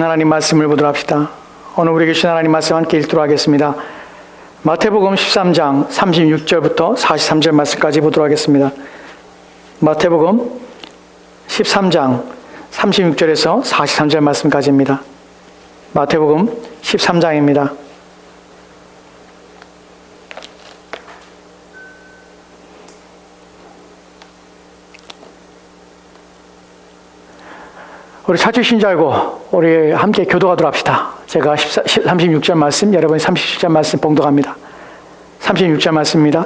하나님 말씀을 보도록 합시다. 오늘 우리에게 주신 하나님 말씀 함께 읽도록 하겠습니다. 마태복음 13장 36절부터 43절 말씀까지 보도록 하겠습니다. 마태복음 13장 36절에서 43절 말씀까지입니다. 마태복음 13장입니다. 우리 찾으신 줄 알고 우리 함께 교도하도록 합시다. 제가 36절 말씀, 여러분이 37절 말씀 봉독합니다. 36절 말씀입니다.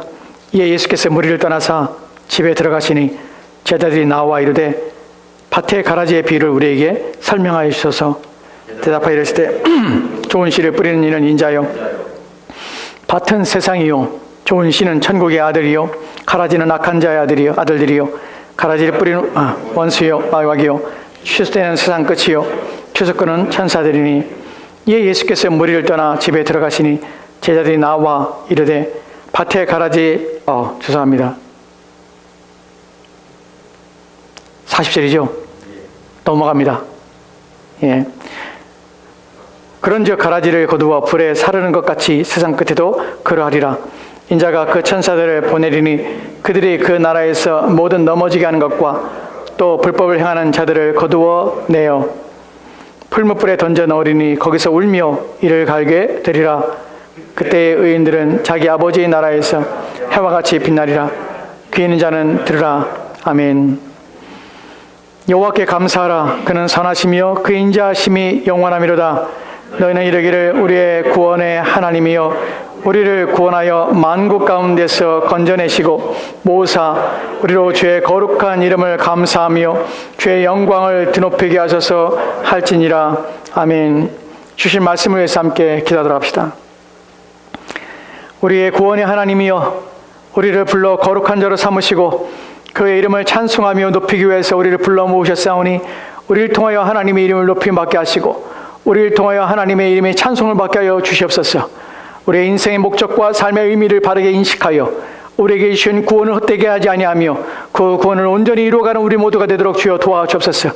이에 예수께서 무리를 떠나사 집에 들어가시니 제자들이 나와 이르되 밭의 가라지의 비유를 우리에게 설명하여 주셔서 대답하여 이르시되 좋은 씨를 뿌리는 이는 인자요 밭은 세상이요 좋은 씨는 천국의 아들이요 가라지는 악한 자의 아들들이요 가라지를 뿌리는 원수요 마귀요 추수때는 세상 끝이요 추수꾼은 천사들이니 이에 예수께서 무리를 떠나 집에 들어가시니 제자들이 나와 이르되 밭에 가라지 죄송합니다. 40절이죠. 넘어갑니다. 예. 그런즉 가라지를 거두어 불에 사르는 것 같이 세상 끝에도 그러하리라. 인자가 그 천사들을 보내리니 그들이 그 나라에서 모든 넘어지게 하는 것과 또 불법을 행하는 자들을 거두어 내어 풀무불에 던져 넣으리니 거기서 울며 이를 갈게 되리라. 그때의 의인들은 자기 아버지의 나라에서 해와 같이 빛나리라. 귀 있는 자는 들으라. 아멘. 여호와께 감사하라. 그는 선하시며 그 인자하심이 영원하미로다. 너희는 이르기를 우리의 구원의 하나님이여 우리를 구원하여 만국 가운데서 건져내시고 모사 우리로 주의 거룩한 이름을 감사하며 주의 영광을 드높이게 하소서 할지니라. 아멘. 주신 말씀을 위해서 함께 기도하도록 합시다. 우리의 구원의 하나님이여 우리를 불러 거룩한 자로 삼으시고 그의 이름을 찬송하며 높이기 위해서 우리를 불러 모으셨사오니 우리를 통하여 하나님의 이름을 높임 받게 하시고 우리를 통하여 하나님의 이름의 찬송을 받게 하여 주시옵소서. 우리의 인생의 목적과 삶의 의미를 바르게 인식하여 우리에게 주신 구원을 헛되게 하지 아니하며 그 구원을 온전히 이루어가는 우리 모두가 되도록 주여 도와주옵소서.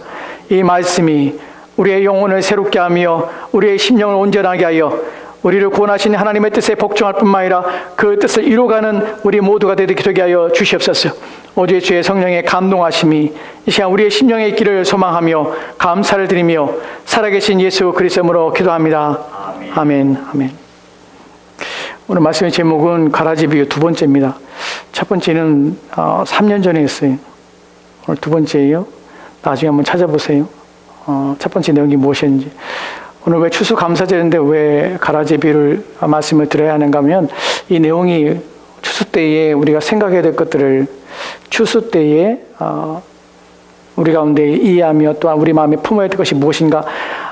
이 말씀이 우리의 영혼을 새롭게 하며 우리의 심령을 온전하게 하여 우리를 구원하신 하나님의 뜻에 복종할 뿐만 아니라 그 뜻을 이루어가는 우리 모두가 되게 하여 주시옵소서. 오직 주의 성령의 감동하심이 이 시간 우리의 심령의 길을 소망하며 감사를 드리며 살아계신 예수 그리스도로 기도합니다. 아멘. 아멘. 오늘 말씀의 제목은 가라지 비유 두 번째입니다. 첫 번째는 3년 전에 했어요. 오늘 두 번째예요. 나중에 한번 찾아보세요. 첫 번째 내용이 무엇이었는지. 오늘 왜 추수감사절인데 왜 가라지 비유를 말씀을 드려야 하는가 하면 이 내용이 추수 때에 우리가 생각해야 될 것들을 추수 때에 우리 가운데 이해하며 또한 우리 마음에 품어야 될 것이 무엇인가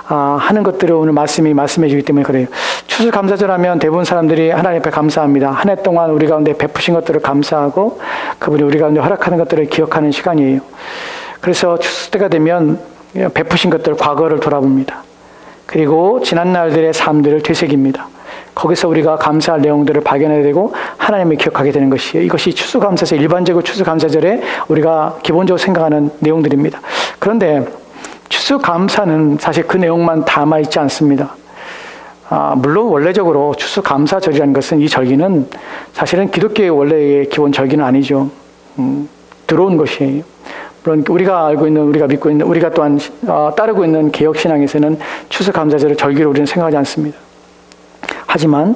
하는 것들을 오늘 말씀이 말씀해 주기 때문에 그래요. 추수감사절 하면 대부분 사람들이 하나님 앞에 감사합니다. 한 해 동안 우리 가운데 베푸신 것들을 감사하고 그분이 우리 가운데 허락하는 것들을 기억하는 시간이에요. 그래서 추수 때가 되면 베푸신 것들 과거를 돌아봅니다. 그리고 지난 날들의 삶들을 되새깁니다. 거기서 우리가 감사할 내용들을 발견해야 되고 하나님을 기억하게 되는 것이에요. 이것이 추수감사절, 일반적으로 추수감사절에 우리가 기본적으로 생각하는 내용들입니다. 그런데 추수감사는 사실 그 내용만 담아있지 않습니다. 물론 원래적으로 추수감사절이라는 것은 이 절기는 사실은 기독교의 원래의 기본 절기는 아니죠. 들어온 것이에요. 물론 우리가 알고 있는, 우리가 믿고 있는, 우리가 또한 따르고 있는 개혁신앙에서는 추수감사절을 절기로 우리는 생각하지 않습니다. 하지만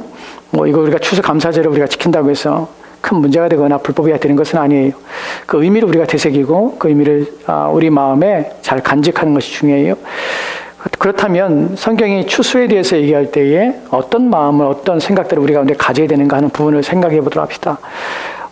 이거 우리가 추수감사절을 우리가 지킨다고 해서 큰 문제가 되거나 불법이 되는 것은 아니에요. 그 의미를 우리가 되새기고 그 의미를 우리 마음에 잘 간직하는 것이 중요해요. 그렇다면 성경이 추수에 대해서 얘기할 때에 어떤 마음을 어떤 생각들을 우리 가운데 가져야 되는가 하는 부분을 생각해 보도록 합시다.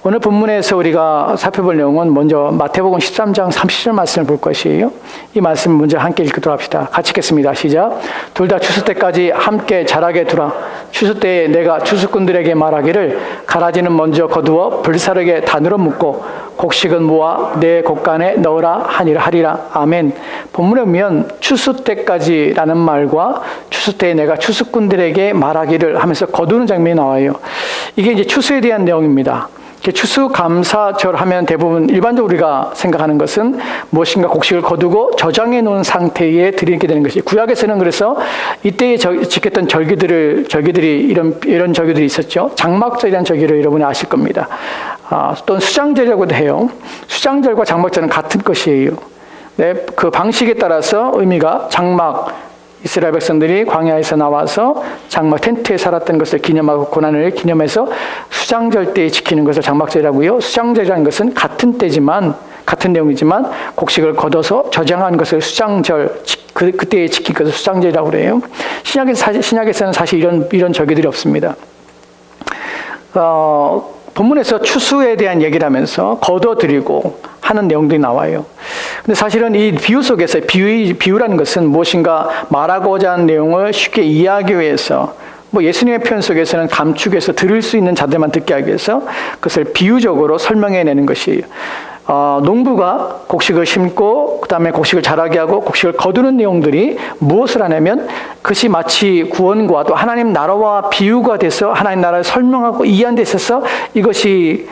오늘 본문에서 우리가 살펴볼 내용은 먼저 마태복음 13장 30절 말씀을 볼 것이에요. 이 말씀을 먼저 함께 읽도록 합시다. 같이 읽겠습니다. 시작. 둘 다 추수 때까지 함께 자라게 두라. 추수 때에 내가 추수꾼들에게 말하기를 가라지는 먼저 거두어 불사르게 단으로 묶고 곡식은 모아 내 곡간에 넣으라 하리라. 아멘. 본문에 보면 추수 때까지라는 말과 추수 때에 내가 추수꾼들에게 말하기를 하면서 거두는 장면이 나와요. 이게 이제 추수에 대한 내용입니다. 추수감사절 하면 대부분 일반적으로 우리가 생각하는 것은 무엇인가 곡식을 거두고 저장해 놓은 상태에 드리게 되는 것이, 구약에서는 그래서 이때에 지켰던 절기들이 이런 절기들이 있었죠. 장막절이라는 절기를 여러분이 아실 겁니다. 또는 수장절이라고도 해요. 수장절과 장막절은 같은 것이에요. 네, 그 방식에 따라서 의미가 장막, 이스라엘 백성들이 광야에서 나와서 장막 텐트에 살았던 것을 기념하고 고난을 기념해서 수장절 때에 지키는 것을 장막절이라고요. 수장절이라는 것은 같은 때지만, 같은 내용이지만 곡식을 걷어서 저장한 것을 수장절, 그때에 지킨 것을 수장절이라고 그래요. 신약에서는 사실 이런 절기들이 없습니다. 본문에서 추수에 대한 얘기를 하면서 거둬들이고 하는 내용들이 나와요. 근데 사실은 이 비유 속에서 비유라는 것은 무엇인가 말하고자 하는 내용을 쉽게 이해하기 위해서, 예수님의 표현 속에서는 감축해서 들을 수 있는 자들만 듣게 하기 위해서 그것을 비유적으로 설명해내는 것이에요. 농부가 곡식을 심고 그 다음에 곡식을 자라게 하고 곡식을 거두는 내용들이 무엇을 하냐면 그것이 마치 구원과 또 하나님 나라와 비유가 돼서 하나님 나라를 설명하고 이해하는 데 있어서 이것이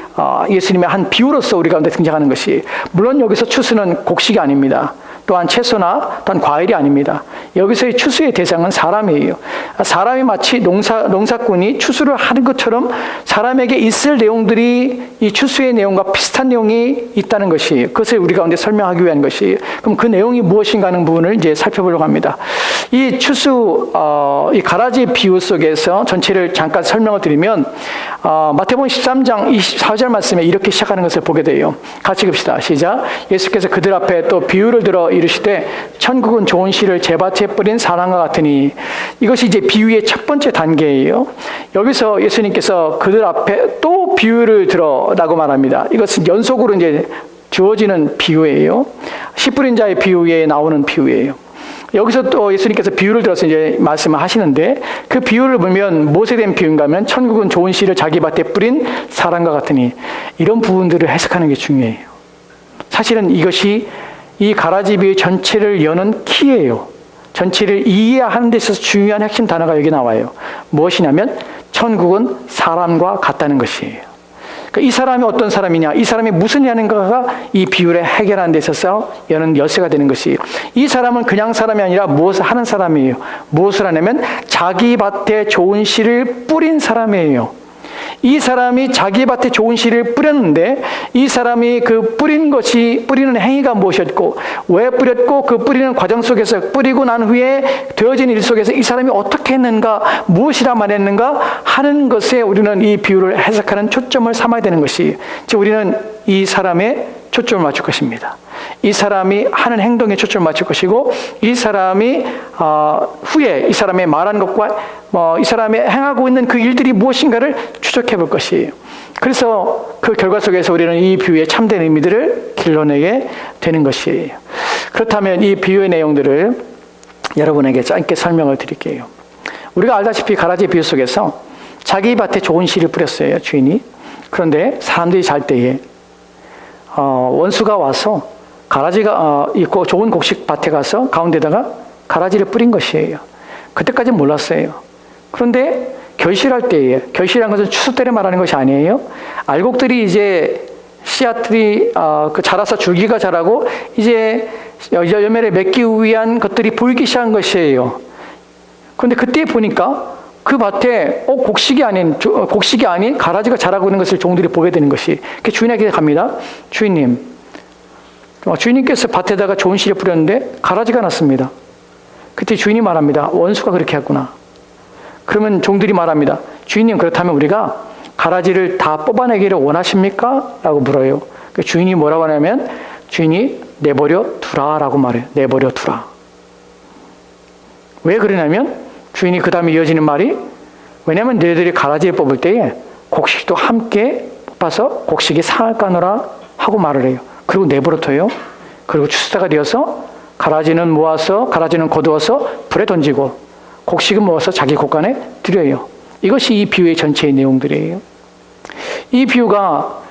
예수님의 한 비유로서 우리 가운데 등장하는 것이, 물론 여기서 추수는 곡식이 아닙니다. 또한 채소나 또한 과일이 아닙니다. 여기서의 추수의 대상은 사람이에요. 사람이 마치 농사꾼이 추수를 하는 것처럼 사람에게 있을 내용들이 이 추수의 내용과 비슷한 내용이 있다는 것이, 그것을 우리 가운데 설명하기 위한 것이, 그럼 그 내용이 무엇인가 하는 부분을 이제 살펴보려고 합니다. 이 추수, 이 가라지 비유 속에서 전체를 잠깐 설명을 드리면, 마태복음 13장 24절 말씀에 이렇게 시작하는 것을 보게 돼요. 같이 읽읍시다. 시작. 예수께서 그들 앞에 또 비유를 들어 이르시되 천국은 좋은 씨를 제밭에 뿌린 사람과 같으니, 이것이 이제 비유의 첫 번째 단계예요. 여기서 예수님께서 그들 앞에 또 비유를 들어라고 말합니다. 이것은 연속으로 이제 주어지는 비유예요. 씨 뿌린 자의 비유에 나오는 비유예요. 여기서 또 예수님께서 비유를 들어서 이제 말씀을 하시는데, 그 비유를 보면 무엇에 대한 비유인가 하면 천국은 좋은 씨를 자기 밭에 뿌린 사람과 같으니, 이런 부분들을 해석하는 게 중요해요. 사실은 이것이 이 가라지 비유 전체를 여는 키예요. 전체를 이해하는 데 있어서 중요한 핵심 단어가 여기 나와요. 무엇이냐면 천국은 사람과 같다는 것이에요. 그러니까 이 사람이 어떤 사람이냐, 이 사람이 무슨 일 하는가가 이 비유를 해결하는 데 있어서 여는 열쇠가 되는 것이에요. 이 사람은 그냥 사람이 아니라 무엇을 하는 사람이에요. 무엇을 하냐면 자기 밭에 좋은 씨를 뿌린 사람이에요. 이 사람이 자기 밭에 좋은 씨를 뿌렸는데, 이 사람이 그 뿌리는 행위가 무엇이었고, 왜 뿌렸고, 그 뿌리는 과정 속에서 뿌리고 난 후에 되어진 일 속에서 이 사람이 어떻게 했는가, 무엇이라 말했는가 하는 것에 우리는 이 비유를 해석하는 초점을 삼아야 되는 것이, 즉 우리는 이 사람의 초점을 맞출 것입니다. 이 사람이 하는 행동에 초점을 맞출 것이고, 이 사람이 후에 이 사람의 말하는 것과 이 사람이 행하고 있는 그 일들이 무엇인가를 추적해 볼 것이에요. 그래서 그 결과 속에서 우리는 이 비유의 참된 의미들을 길러내게 되는 것이에요. 그렇다면 이 비유의 내용들을 여러분에게 짧게 설명을 드릴게요. 우리가 알다시피 가라지 비유 속에서 자기 밭에 좋은 씨를 뿌렸어요, 주인이. 그런데 사람들이 잘 때에 원수가 와서 가라지가 있고 좋은 곡식 밭에 가서 가운데다가 가라지를 뿌린 것이에요. 그때까지는 몰랐어요. 그런데 결실할 때에, 결실한 것은 추수 때를 말하는 것이 아니에요. 알곡들이 이제 씨앗들이 자라서 줄기가 자라고 이제 열매를 맺기 위한 것들이 보이기 시작한 것이에요. 그런데 그때 보니까 그 밭에 곡식이 아닌 가라지가 자라고 있는 것을 종들이 보게 되는 것이, 주인에게 갑니다. 주인님께서 밭에다가 좋은 씨를 뿌렸는데 가라지가 났습니다. 그때 주인이 말합니다. 원수가 그렇게 했구나. 그러면 종들이 말합니다. 주인님, 그렇다면 우리가 가라지를 다 뽑아내기를 원하십니까? 라고 물어요. 주인이 뭐라고 하냐면, 주인이 내버려 두라라고 말해요. 내버려 두라. 왜 그러냐면 주인이 그 다음에 이어지는 말이, 왜냐하면 너희들이 가라지를 뽑을 때에 곡식도 함께 뽑아서 곡식이 상할까노라 하고 말을 해요. 그리고 내버려 둬요. 그리고 추수때가 되어서 가라지는 거두어서 불에 던지고 곡식은 모아서 자기 곳간에 드려요. 이것이 이 비유의 전체의 내용들이에요. 이 비유가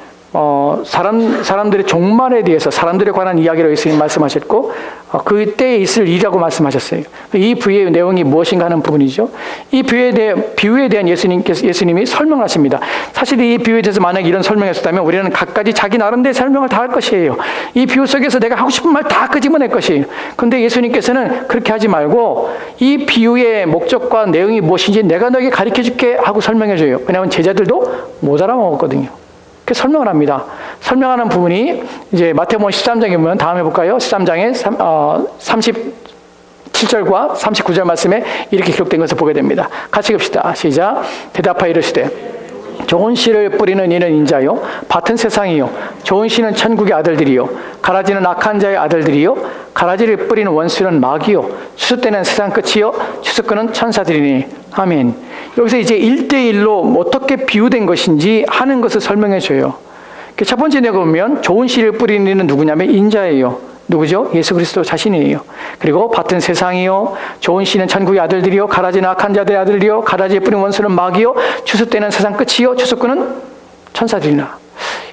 사람들의 종말에 대해서 사람들에 관한 이야기로 예수님 말씀하셨고 그때에 있을 일이라고 말씀하셨어요. 이 비유의 내용이 무엇인가 하는 부분이죠. 이 비유에 대한 예수님이 설명하십니다. 사실 이 비유에 대해서 만약에 이런 설명했었다면 우리는 각가지 자기 나름대로 설명을 다 할 것이에요. 이 비유 속에서 내가 하고 싶은 말 다 끄집어낼 것이에요. 그런데 예수님께서는 그렇게 하지 말고 이 비유의 목적과 내용이 무엇인지 내가 너에게 가르쳐줄게 하고 설명해줘요. 왜냐하면 제자들도 못 알아먹었거든요. 그 설명을 합니다. 설명하는 부분이 이제 마태복음 13장에 보면 다음에 볼까요? 13장에 37절과 39절 말씀에 이렇게 기록된 것을 보게 됩니다. 같이 봅시다. 시작. 대답하여 이르시되 좋은 씨를 뿌리는 이는 인자요 밭은 세상이요 좋은 씨는 천국의 아들들이요 가라지는 악한 자의 아들들이요 가라지를 뿌리는 원수는 마귀요 추수 때는 세상 끝이요 추수꾼은 천사들이니. 아멘. 여기서 이제 1대1로 어떻게 비유된 것인지 하는 것을 설명해 줘요. 첫 번째 내가 보면 좋은 씨를 뿌리는 이는 누구냐면 인자예요. 누구죠? 예수 그리스도 자신이에요. 그리고 밭은 세상이요 좋은 씨는 천국의 아들들이요 가라지는 악한 자들의 아들이요 가라지에 뿌린 원수는 마귀요 추수 때는 세상 끝이요 추수꾼은 천사들이나.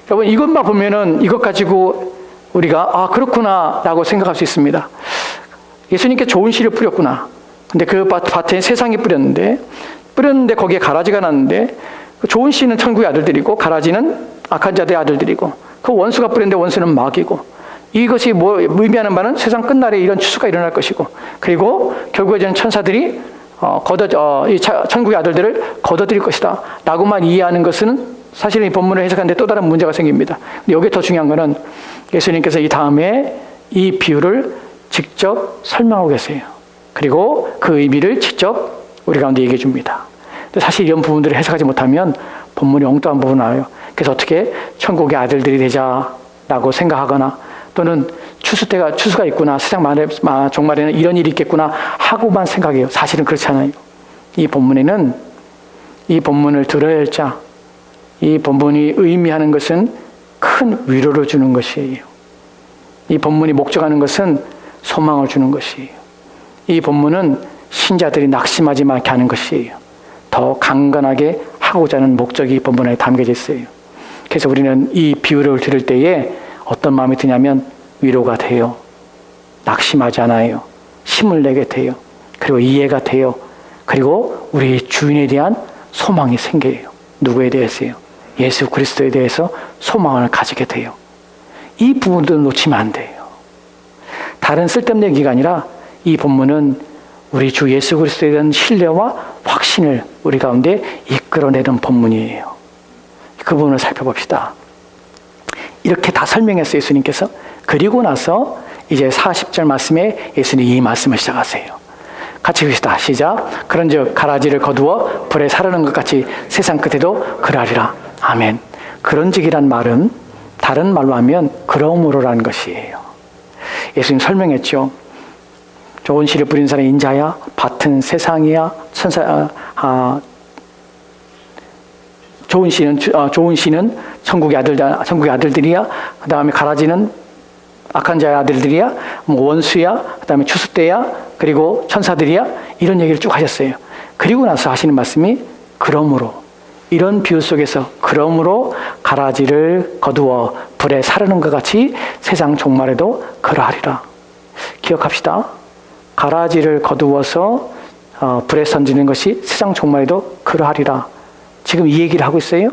여러분 이것만 보면은 이것 가지고 우리가 그렇구나 라고 생각할 수 있습니다. 예수님께 좋은 씨를 뿌렸구나. 근데 그 밭에 세상이 뿌렸는데 거기에 가라지가 났는데 좋은 씨는 천국의 아들들이고 가라지는 악한 자들의 아들들이고 그 원수가 뿌렸는데 원수는 마귀고 이것이 뭐 의미하는 바는 세상 끝날에 이런 추수가 일어날 것이고 그리고 결국에 저는 천사들이 이 천국의 아들들을 거둬들일 것이다 라고만 이해하는 것은 사실은 이 본문을 해석하는데 또 다른 문제가 생깁니다. 근데 여기에 더 중요한 것은 예수님께서 이 다음에 이 비유를 직접 설명하고 계세요. 그리고 그 의미를 직접 우리 가운데 얘기해 줍니다. 근데 사실 이런 부분들을 해석하지 못하면 본문이 엉뚱한 부분 나와요. 그래서 어떻게 천국의 아들들이 되자라고 생각하거나 또는 추수가 있구나, 세상 종말에는 이런 일이 있겠구나 하고만 생각해요. 사실은 그렇지 않아요. 이 본문에는 이 본문을 들어야 할 자, 이 본문이 의미하는 것은 큰 위로를 주는 것이에요. 이 본문이 목적하는 것은 소망을 주는 것이에요. 이 본문은 신자들이 낙심하지 않게 하는 것이에요. 더 강건하게 하고자 하는 목적이 이 본문에 담겨져 있어요. 그래서 우리는 이 비유를 들을 때에 어떤 마음이 드냐면 위로가 돼요. 낙심하지 않아요. 힘을 내게 돼요. 그리고 이해가 돼요. 그리고 우리 주인에 대한 소망이 생겨요. 누구에 대해서요? 예수 그리스도에 대해서 소망을 가지게 돼요. 이 부분들을 놓치면 안 돼요. 다른 쓸데없는 얘기가 아니라 이 본문은 우리 주 예수 그리스도에 대한 신뢰와 확신을 우리 가운데 이끌어내는 본문이에요. 그 부분을 살펴봅시다. 이렇게 다 설명했어요, 예수님께서. 그리고 나서 이제 40절 말씀에 예수님이 이 말씀을 시작하세요. 같이 읽읍시다. 시작. 그런즉 가라지를 거두어 불에 사르는 것 같이 세상 끝에도 그러하리라. 아멘. 그런즉이란 말은 다른 말로 하면 그러므로라는 것이에요. 예수님 설명했죠. 좋은 씨를 뿌린 사람이 인자야, 밭은 세상이야, 좋은 씨는 천국의 아들들이야. 그 다음에 가라지는 악한 자의 아들들이야, 원수야, 그 다음에 추수 때야, 그리고 천사들이야. 이런 얘기를 쭉 하셨어요. 그리고 나서 하시는 말씀이 그러므로, 이런 비유 속에서 그러므로 가라지를 거두어 불에 사르는 것 같이 세상 종말에도 그러하리라. 기억합시다. 가라지를 거두어서 불에 던지는 것이 세상 종말에도 그러하리라. 지금 이 얘기를 하고 있어요.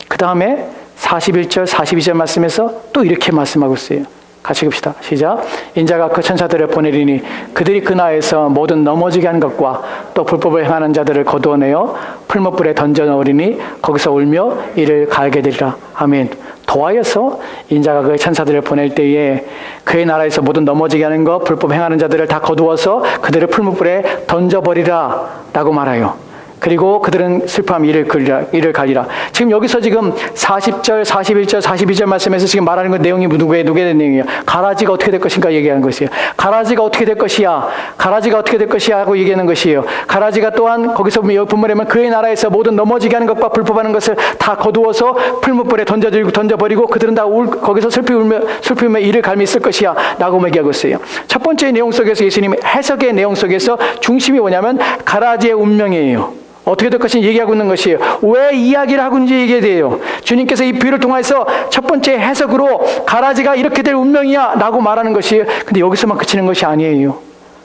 그 다음에 41절, 42절 말씀에서 또 이렇게 말씀하고 있어요. 같이 읽읍시다. 시작. 인자가 그 천사들을 보내리니 그들이 그 나라에서 모든 넘어지게 하는 것과 또 불법을 행하는 자들을 거두어내어 풀무불에 던져 넣으리니 거기서 울며 이를 갈게 되리라. 아멘. 더하여서 인자가 그 천사들을 보낼 때에 그의 나라에서 모든 넘어지게 하는 것, 불법 행하는 자들을 다 거두어서 그들을 풀무불에 던져버리라 라고 말해요. 그리고 그들은 슬퍼함 이를 갈리라. 지금 여기서 지금 40절, 41절, 42절 말씀에서 지금 말하는 건 내용이 누구에 대한 내용이에요? 가라지가 어떻게 될 것인가 얘기하는 것이에요. 가라지가 어떻게 될 것이야? 가라지가 어떻게 될 것이야? 하고 얘기하는 것이에요. 가라지가 또한 거기서 본문에 보면 그의 나라에서 모든 넘어지게 하는 것과 불법하는 것을 다 거두어서 풀무불에 던져버리고 그들은 다 거기서 슬피며 이를 갈미 있을 것이야 라고 얘기하고 있어요. 첫 번째 내용 속에서 예수님의 해석의 내용 속에서 중심이 뭐냐면 가라지의 운명이에요. 어떻게 될 것인지 얘기하고 있는 것이에요. 왜 이야기를 하고 있는지 얘기해야 돼요. 주님께서 이 비유를 통해서 첫 번째 해석으로 가라지가 이렇게 될 운명이야 라고 말하는 것이에요. 근데 여기서만 그치는 것이 아니에요.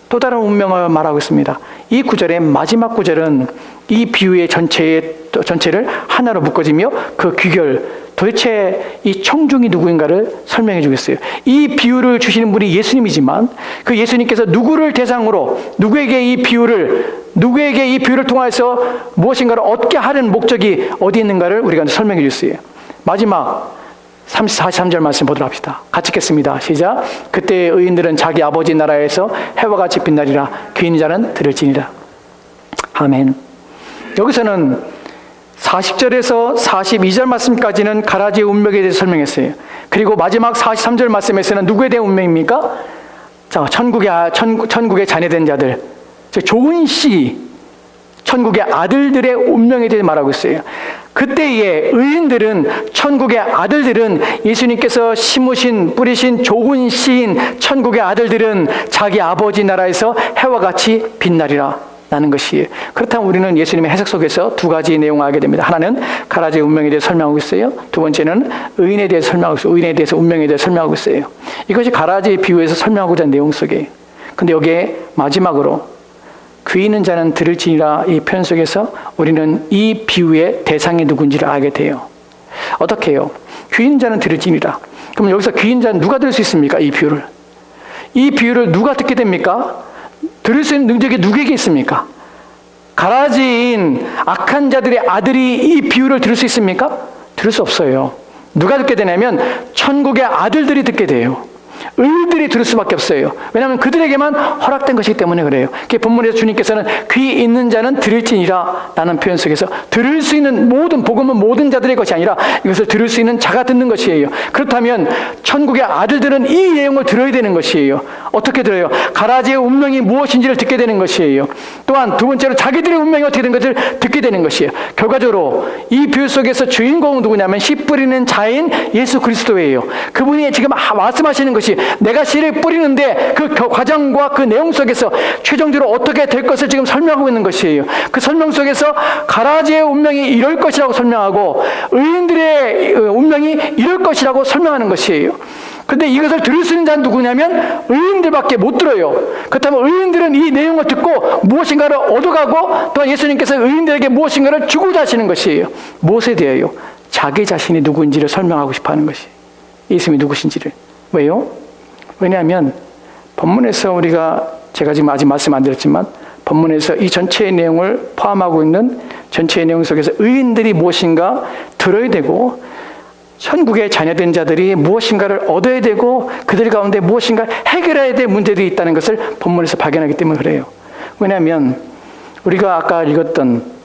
또 다른 운명을 말하고 있습니다. 이 구절의 마지막 구절은 이 비유의 전체를 하나로 묶어지며 그 귀결, 도대체 이 청중이 누구인가를 설명해 주겠어요. 이 비유를 주시는 분이 예수님이지만 그 예수님께서 누구를 대상으로 누구에게 이 비유를 통해서 무엇인가를 얻게 하는 목적이 어디 있는가를 우리가 설명해 주셨어요. 마지막 43절 말씀 보도록 합시다. 같이 읽겠습니다. 시작. 그때 의인들은 자기 아버지 나라에서 해와 같이 빛나리라. 귀 있는 자는 들을지니라. 아멘. 여기서는 40절에서 42절 말씀까지는 가라지의 운명에 대해서 설명했어요. 그리고 마지막 43절 말씀에서는 누구에 대한 운명입니까? 자, 천국에 자녀된 자들, 좋은 씨, 천국의 아들들의 운명에 대해 말하고 있어요. 그때의 의인들은, 천국의 아들들은, 예수님께서 뿌리신 좋은 씨인 천국의 아들들은 자기 아버지 나라에서 해와 같이 빛나리라 라는 것이에요. 그렇다면 우리는 예수님의 해석 속에서 두 가지 내용을 알게 됩니다. 하나는 가라지의 운명에 대해 설명하고 있어요. 두 번째는 의인에 대해서 설명하고 있어요. 의인에 대해서 운명에 대해서 설명하고 있어요. 이것이 가라지의 비유에서 설명하고자 하는 내용 속에, 근데 여기에 마지막으로 귀 있는 자는 들을지니라 이 표현 속에서 우리는 이 비유의 대상이 누군지를 알게 돼요. 어떻게 해요? 귀 있는 자는 들을지니라. 그럼 여기서 귀 있는 자는 누가 들을 수 있습니까? 이 비유를 누가 듣게 됩니까? 들을 수 있는 능력이 누구에게 있습니까? 가라지인 악한 자들의 아들이 이 비유를 들을 수 있습니까? 들을 수 없어요. 누가 듣게 되냐면 천국의 아들들이 듣게 돼요. 의인들이 들을 수밖에 없어요. 왜냐하면 그들에게만 허락된 것이기 때문에 그래요. 본문에서 주님께서는 귀 있는 자는 들을지니라 라는 표현 속에서 들을 수 있는 복음은 모든 자들의 것이 아니라 이것을 들을 수 있는 자가 듣는 것이에요. 그렇다면 천국의 아들들은 이 내용을 들어야 되는 것이에요. 어떻게 들어요? 가라지의 운명이 무엇인지를 듣게 되는 것이에요. 또한 두 번째로 자기들의 운명이 어떻게 된 것을 듣게 되는 것이에요. 결과적으로 이 비유 속에서 주인공은 누구냐면 씨 뿌리는 자인 예수 그리스도예요. 그분이 지금 말씀하시는 것이 내가 씨를 뿌리는데 그 과정과 그 내용 속에서 최종적으로 어떻게 될 것을 지금 설명하고 있는 것이에요. 그 설명 속에서 가라지의 운명이 이럴 것이라고 설명하고 의인들의 운명이 이럴 것이라고 설명하는 것이에요. 근데 이것을 들을 수 있는 자는 누구냐면 의인들밖에 못 들어요. 그렇다면 의인들은 이 내용을 듣고 무엇인가를 얻어가고 또한 예수님께서 의인들에게 무엇인가를 주고자 하시는 것이에요. 무엇에 대하여? 자기 자신이 누구인지를 설명하고 싶어 하는 것이, 예수님이 누구신지를. 왜요? 왜냐하면 본문에서 제가 지금 아직 말씀 안 드렸지만 본문에서 이 전체의 내용을 포함하고 있는 전체의 내용 속에서 의인들이 무엇인가 들어야 되고 천국에 자녀된 자들이 무엇인가를 얻어야 되고 그들 가운데 무엇인가 해결해야 될 문제들이 있다는 것을 본문에서 발견하기 때문에 그래요. 왜냐하면 우리가 아까 읽었던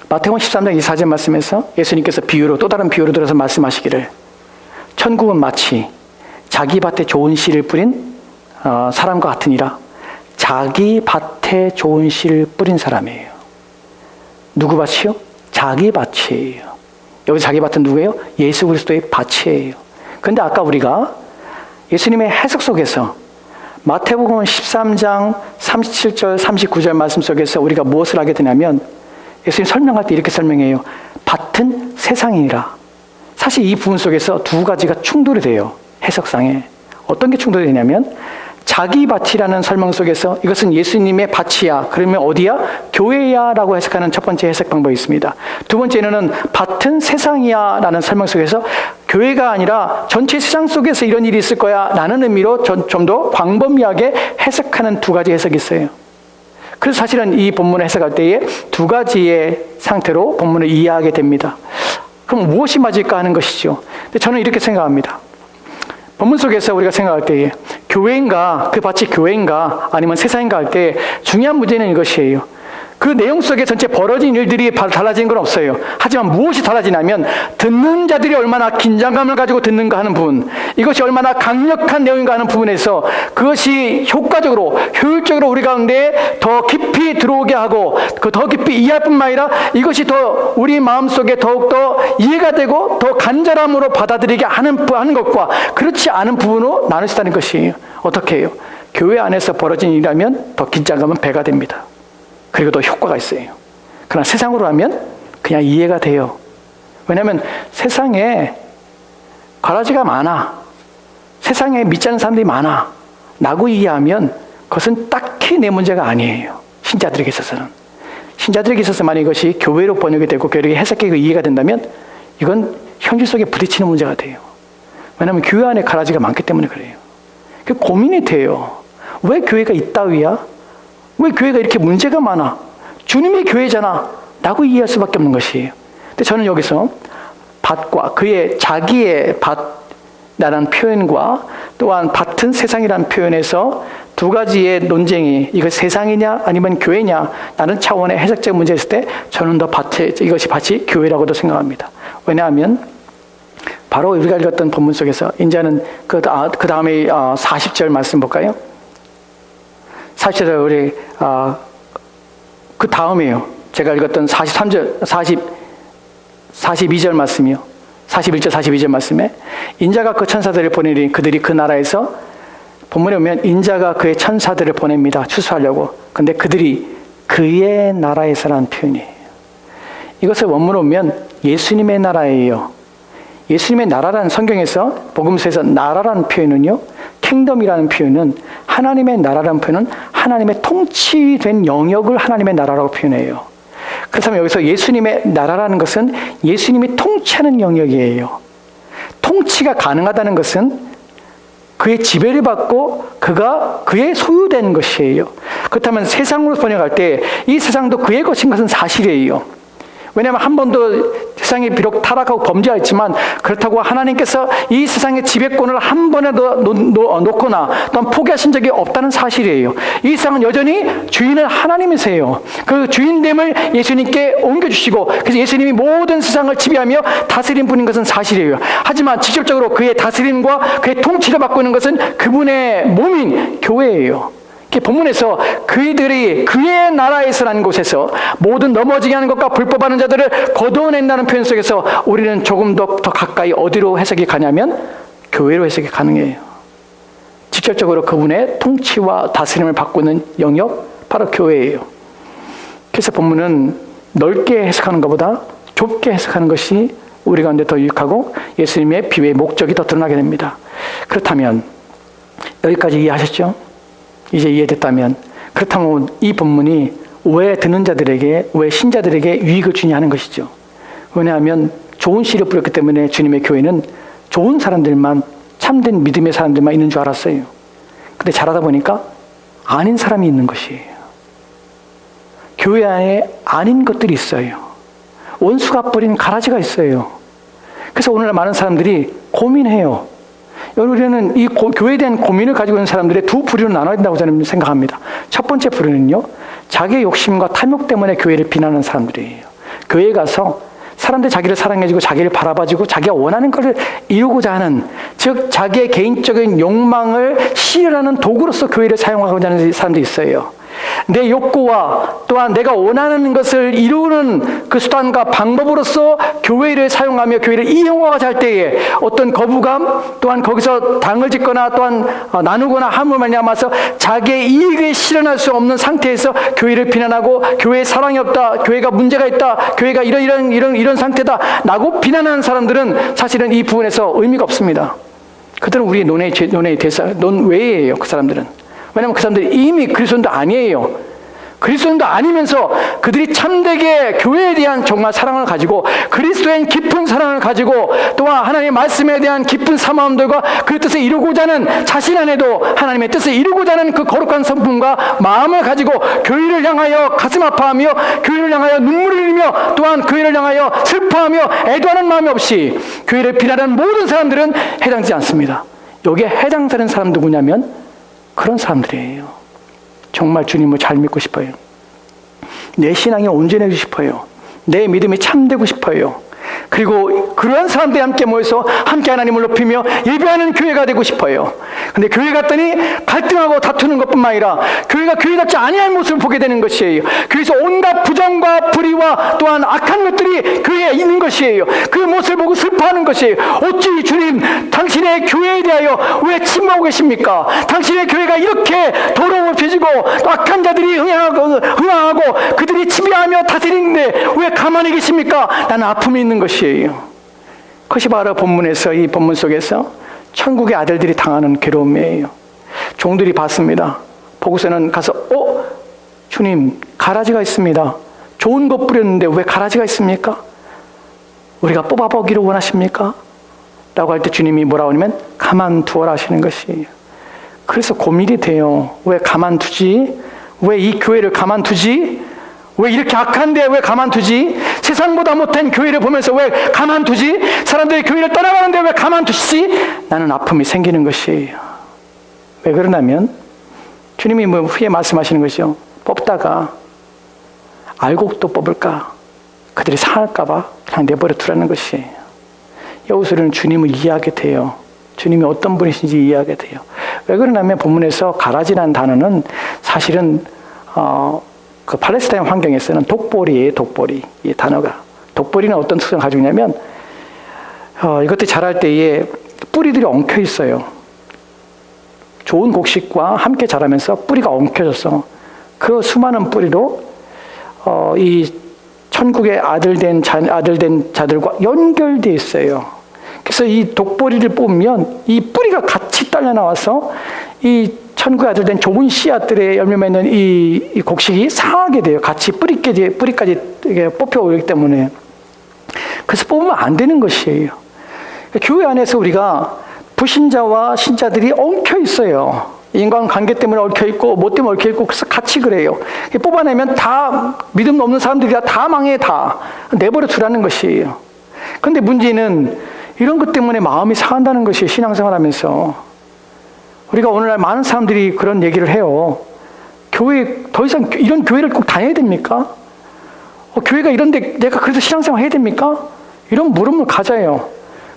마태복음 13장 24절 말씀에서 예수님께서 또 다른 비유로 들어서 말씀하시기를 천국은 마치 자기 밭에 좋은 씨를 뿌린 사람과 같으니라. 자기 밭에 좋은 씨를 뿌린 사람이에요. 누구 밭이요? 자기 밭이에요. 여기 자기 밭은 누구예요? 예수 그리스도의 밭이에요. 그런데 아까 우리가 예수님의 해석 속에서 마태복음 13장 37절 39절 말씀 속에서 우리가 무엇을 하게 되냐면 예수님 설명할 때 이렇게 설명해요. 밭은 세상이니라. 사실 이 부분 속에서 두 가지가 충돌이 돼요. 해석상에. 어떤 게 충돌이 되냐면 자기 밭이라는 설명 속에서 이것은 예수님의 밭이야. 그러면 어디야? 교회야 라고 해석하는 첫 번째 해석 방법이 있습니다. 두 번째는 밭은 세상이야 라는 설명 속에서 교회가 아니라 전체 세상 속에서 이런 일이 있을 거야 라는 의미로 좀 더 광범위하게 해석하는 두 가지 해석이 있어요. 그래서 사실은 이 본문을 해석할 때에 두 가지의 상태로 본문을 이해하게 됩니다. 그럼 무엇이 맞을까 하는 것이죠. 근데 저는 이렇게 생각합니다. 본문 속에서 우리가 생각할 때에 교회인가, 그 밭이 교회인가 아니면 세상인가 할 때 중요한 문제는 이것이에요. 그 내용 속에 전체 벌어진 일들이 달라진 건 없어요. 하지만 무엇이 달라지냐면 듣는 자들이 얼마나 긴장감을 가지고 듣는가 하는 부분, 이것이 얼마나 강력한 내용인가 하는 부분에서 그것이 효율적으로 우리 가운데 더 깊이 들어오게 하고 그 더 깊이 이해할 뿐만 아니라 이것이 더 우리 마음속에 더욱더 이해가 되고 더 간절함으로 받아들이게 하는 것과 그렇지 않은 부분으로 나눌 수 있다는 것이에요. 어떻게 해요? 교회 안에서 벌어진 일이라면 더 긴장감은 배가 됩니다. 그리고 더 효과가 있어요. 그러나 세상으로 하면 그냥 이해가 돼요. 왜냐하면 세상에 가라지가 많아. 세상에 믿지 않는 사람들이 많아. 라고 이해하면 그것은 딱히 내 문제가 아니에요. 신자들에게 있어서는. 신자들에게 있어서 만약 이것이 교회로 번역이 되고 교회로 해석되고 이해가 된다면 이건 현실 속에 부딪히는 문제가 돼요. 왜냐하면 교회 안에 가라지가 많기 때문에 그래요. 고민이 돼요. 왜 교회가 이따위야? 왜 교회가 이렇게 문제가 많아? 주님의 교회잖아. 라고 이해할 수밖에 없는 것이에요. 근데 저는 여기서 밭과 그의 자기의 밭이라는 표현과 또한 밭은 세상이라는 표현에서 두 가지의 논쟁이 이거 세상이냐 아니면 교회냐 라는 차원의 해석적 문제가 있을 때 저는 더 이것이 밭이 교회라고도 생각합니다. 왜냐하면 바로 우리가 읽었던 본문 속에서 이제는 그 다음에 40절 말씀 볼까요? 40절 우리 그 다음이에요. 제가 읽었던 42절 말씀이요. 41절 42절 말씀에 인자가 그 천사들을 보내니 그들이 그 나라에서 본문에 보면 인자가 그의 천사들을 보냅니다. 추수하려고. 근데 그들이 그의 나라에서라는 표현이에요. 이것을 원문으로 보면 예수님의 나라예요. 예수님의 나라라는 성경에서 복음서에서 나라라는 표현은요. 킹덤이라는 표현은 하나님의 나라라는 표현은 하나님의 통치된 영역을 하나님의 나라라고 표현해요. 그렇다면 여기서 예수님의 나라라는 것은 예수님이 통치하는 영역이에요. 통치가 가능하다는 것은 그의 지배를 받고 그가 그의 소유된 것이에요. 그렇다면 세상으로 번역할 때 이 세상도 그의 것인 것은 사실이에요. 왜냐하면 한 번도 세상이 비록 타락하고 범죄하였지만 그렇다고 하나님께서 이 세상의 지배권을 한 번에 놓거나 또한 포기하신 적이 없다는 사실이에요. 이 세상은 여전히 주인은 하나님이세요. 그 주인됨을 예수님께 옮겨주시고 그래서 예수님이 모든 세상을 지배하며 다스린 분인 것은 사실이에요. 하지만 직접적으로 그의 다스림과 그의 통치를 받고 있는 것은 그분의 몸인 교회예요. 본문에서 그들이 그의 나라에서라는 곳에서 모든 넘어지게 하는 것과 불법하는 자들을 거두어낸다는 표현 속에서 우리는 조금 더 가까이 어디로 해석이 가냐면 교회로 해석이 가능해요. 직접적으로 그분의 통치와 다스림을 받고 있는 영역 바로 교회예요. 그래서 본문은 넓게 해석하는 것보다 좁게 해석하는 것이 우리 가운데 더 유익하고 예수님의 비유의 목적이 더 드러나게 됩니다. 그렇다면 여기까지 이해하셨죠? 이제 이해됐다면 그렇다면 이 본문이 왜 듣는 자들에게 왜 신자들에게 유익을 주냐 하는 것이죠. 왜냐하면 좋은 씨를 뿌렸기 때문에 주님의 교회는 좋은 사람들만 참된 믿음의 사람들만 있는 줄 알았어요. 근데 잘하다 보니까 아닌 사람이 있는 것이에요. 교회 안에 아닌 것들이 있어요. 원수가 뿌린 가라지가 있어요. 그래서 오늘날 많은 사람들이 고민해요. 우리는 이 교회에 대한 고민을 가지고 있는 사람들의 두 부류로 나눠야 된다고 저는 생각합니다. 첫 번째 부류는요, 자기의 욕심과 탐욕 때문에 교회를 비난하는 사람들이에요. 교회에 가서 사람들 자기를 사랑해주고 자기를 바라봐주고 자기가 원하는 것을 이루고자 하는, 즉 자기의 개인적인 욕망을 실현하는 도구로서 교회를 사용하고자 하는 사람들이 있어요. 내 욕구와 또한 내가 원하는 것을 이루는 그 수단과 방법으로서 교회를 사용하며 교회를 이용하고자 할 때에 어떤 거부감, 또한 거기서 당을 짓거나 또한 나누거나 함을 말미암아서 자기의 이익을 실현할 수 없는 상태에서 교회를 비난하고 교회에 사랑이 없다, 교회가 문제가 있다, 교회가 이런 상태다 라고 비난하는 사람들은 사실은 이 부분에서 의미가 없습니다. 그들은 우리의 논외예요. 그 사람들은. 왜냐하면 그 사람들이 이미 그리스도인도 아니에요. 그리스도인도 아니면서 그들이 참되게 교회에 대한 정말 사랑을 가지고 그리스도의 깊은 사랑을 가지고 또한 하나님의 말씀에 대한 깊은 사모함들과 그 뜻을 이루고자 하는 자신 안에도 하나님의 뜻을 이루고자 하는 그 거룩한 성품과 마음을 가지고 교회를 향하여 가슴 아파하며 교회를 향하여 눈물을 흘리며 또한 교회를 향하여 슬퍼하며 애도하는 마음이 없이 교회를 비난하는 모든 사람들은 해당되지 않습니다. 여기에 해당되는 사람 누구냐면 그런 사람들이에요. 정말 주님을 잘 믿고 싶어요. 내 신앙이 온전해지고 싶어요. 내 믿음이 참되고 싶어요. 그리고 그러한 사람들이 함께 모여서 함께 하나님을 높이며 예배하는 교회가 되고 싶어요. 근데 교회 갔더니 갈등하고 다투는 것뿐만 아니라 교회가 교회답지 아니한 모습을 보게 되는 것이에요. 교회에서 온갖 부정과 불의와 또한 악한 것들이 교회에 있는 것이에요. 그 모습을 보고 슬퍼하는 것이에요. 어찌 주님 당신의 교회에 대하여 왜 침묵하고 계십니까? 당신의 교회가 이렇게 더러움을 펴지고 또 악한 자들이 흥하고 그들이 지배하며 아픈데 왜 가만히 계십니까? 나는 아픔이 있는 것이에요. 그것이 바로 본문에서, 이 본문 속에서 천국의 아들들이 당하는 괴로움이에요. 종들이 봤습니다. 보고서는 가서 주님, 가라지가 있습니다. 좋은 것 뿌렸는데 왜 가라지가 있습니까? 우리가 뽑아보기를 원하십니까? 라고 할 때 주님이 뭐라고 하냐면 가만두어라 하시는 것이에요. 그래서 고민이 돼요. 왜 가만두지? 왜 이 교회를 가만두지? 왜 이렇게 악한데 왜 가만두지? 세상보다 못한 교회를 보면서 왜 가만두지? 사람들이 교회를 떠나가는데 왜 가만두시지? 나는 아픔이 생기는 것이에요. 왜 그러냐면 주님이 후에 말씀하시는 것이요. 뽑다가 알고 또 뽑을까? 그들이 상할까 봐 그냥 내버려 두라는 것이에요. 여기서 우리는 주님을 이해하게 돼요. 주님이 어떤 분이신지 이해하게 돼요. 왜 그러냐면 본문에서 가라지라는 단어는 사실은 그 팔레스타인 환경에서는 독보리예요. 독보리. 이 단어가. 독보리는 어떤 특성을 가지고 있냐면 이것들이 자랄 때에 뿌리들이 엉켜 있어요. 좋은 곡식과 함께 자라면서 뿌리가 엉켜져서 그 수많은 뿌리로 이 천국의 아들된 자들과 연결되어 있어요. 그래서 이 독보리를 뽑으면 이 뿌리가 같이 딸려 나와서 이 천국의 아들된 좋은 씨앗들의 열매 맺는 이 곡식이 상하게 돼요. 같이 뿌리까지 뽑혀 오기 때문에. 그래서 뽑으면 안 되는 것이에요. 교회 안에서 우리가 불신자와 신자들이 엉켜 있어요. 인간관계 때문에 얽혀 있고 뭐 때문에 얽혀 있고 그래서 같이 그래요. 뽑아내면 다 믿음 없는 사람들이 다 망해. 다 내버려 두라는 것이에요. 그런데 문제는 이런 것 때문에 마음이 상한다는 것이 신앙생활하면서 우리가 오늘날 많은 사람들이 그런 얘기를 해요. 교회 더 이상 이런 교회를 꼭 다녀야 됩니까? 교회가 이런데 내가 그래도 신앙생활 해야 됩니까? 이런 물음을 가져요.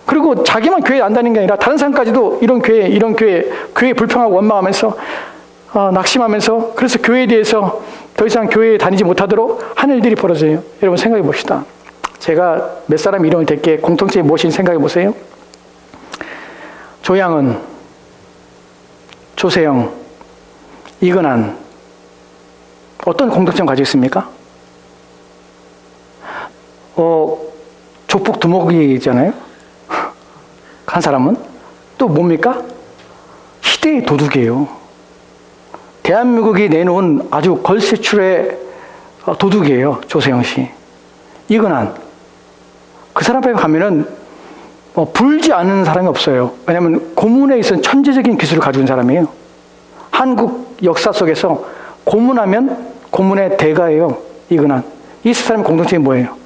그리고 자기만 교회 안 다니는 게 아니라 다른 사람까지도 이런 교회 불평하고 원망하면서 낙심하면서 그래서 교회에 대해서 더 이상 교회에 다니지 못하도록 하는 일들이 벌어져요. 여러분 생각해 봅시다. 제가 몇 사람 이름을 댈게 공통점이 무엇인지 생각해 보세요. 조양은, 조세영, 이근한 어떤 공통점 가지고 있습니까? 조폭 두목이잖아요. 한 사람은 또 뭡니까? 시대의 도둑이에요. 대한민국이 내놓은 아주 걸세출의 도둑이에요. 조세영 씨. 이근한 그 사람 앞에 가면은 불지 않는 사람이 없어요. 왜냐하면 고문에 있어서 천재적인 기술을 가지고 있는 사람이에요. 한국 역사 속에서 고문하면 고문의 대가예요. 이근한. 이 사람의 공통점이 뭐예요?